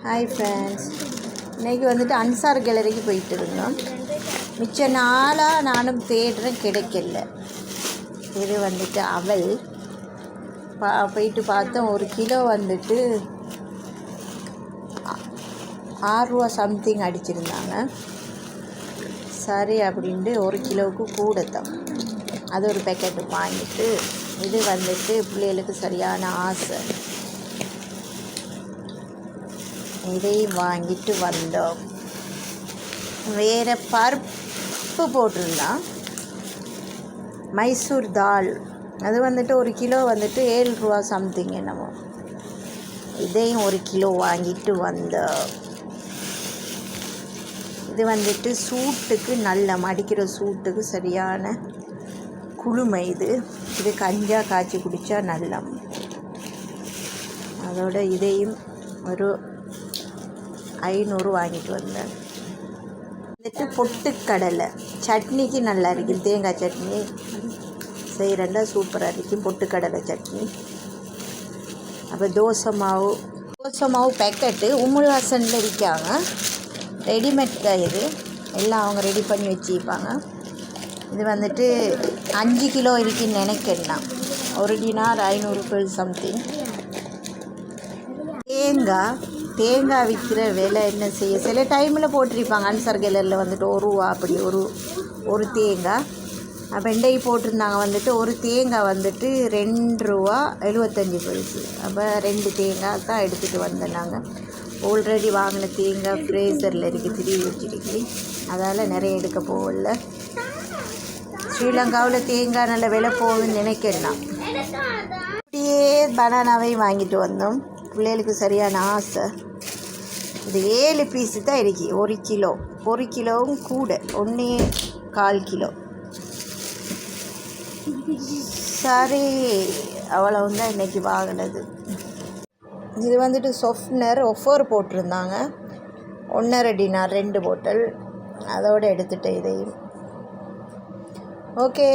Hi friends, இன்றைக்கி வந்துட்டு அன்சார் கேலரிக்கு போயிட்டு இருந்தோம். மிச்ச நாளாக நானும் தேடுறேன், கிடைக்கல. இது வந்துட்டு அவல் போயிட்டு பார்த்தோம். 1 கிலோ வந்துட்டு 6 ரூபா சம்திங் அடிச்சிருந்தாங்க. சரி அப்படின்ட்டு 1 கிலோவுக்கு கூட தான் அது ஒரு பேக்கெட்டு வாங்கிட்டு, இது வந்துட்டு பிள்ளைகளுக்கு சரியான ஆசை, இதையும் வாங்கிட்டு வந்தோம். வேறு பருப்பு போட்டிருந்தான், மைசூர் தால், அது வந்துட்டு 1 கிலோ வந்துட்டு 7 ரூபா சம்திங் என்னமோ. இதையும் 1 கிலோ வாங்கிட்டு வந்தோம். இது வந்துட்டு சூட்டுக்கு நல்ல மடிக்கிற சூட்டுக்கு சரியான குளுமை. இது கஞ்சா காய்ச்சி குடித்தா நல்ல. அதோட இதையும் ஒரு 500 வாங்கிட்டு வந்தேன். வந்துட்டு பொட்டுக்கடலை சட்னிக்கு நல்லா இருக்கும். தேங்காய் சட்னி செய்கிறண்டா சூப்பராக இருக்கும் பொட்டுக்கடலை சட்னி. அப்போ தோசை மாவு பேக்கெட்டு உம்முல் ஹசனில் விற்காங்க. ரெடிமேட் தான் இது, எல்லாம் அவங்க ரெடி பண்ணி வச்சுப்பாங்க. இது வந்துட்டு 5 கிலோ இருக்குன்னு நினைக்கிறேன். 1 டினார் 500 சம்திங். தேங்காய் விற்கிற விலை என்ன செய்ய, சில டைமில் போட்டிருப்பாங்க. அன்சார் கேலரியில் வந்துட்டு 1 ரூபா அப்படி ஒரு தேங்காய். அப்போ இன்றைக்கு போட்டிருந்தாங்க வந்துட்டு ஒரு தேங்காய் வந்துட்டு 2 ரூபா 75. அப்போ 2 தேங்காய் தான் எடுத்துகிட்டு வந்தோம். நாங்கள் ஆல்ரெடி வாங்கின தேங்காய் ஃப்ரேசரில் இருக்குது, திருவி வச்சுருக்கு. அதால் நிறைய எடுக்க போகல. ஸ்ரீலங்காவில் தேங்காய் நல்ல விலை போகுதுன்னு நினைக்கிறேன். அப்படியே பனானாவையும் வாங்கிட்டு வந்தோம். பிள்ளைகளுக்கு சரியான ஆசை. இது 7 பீஸு தான் இருக்கு. 1 கிலோவும் கூட 1.25 கிலோ. சரி, அவ்வளவுதான் இன்றைக்கி வாங்கினது. இது வந்துட்டு சொஃப்னர் ஒஃபர் போட்டிருந்தாங்க. 1.5 டினார் 2 போட்டல். அதோடு எடுத்துகிட்டு இதையும். ஓகே.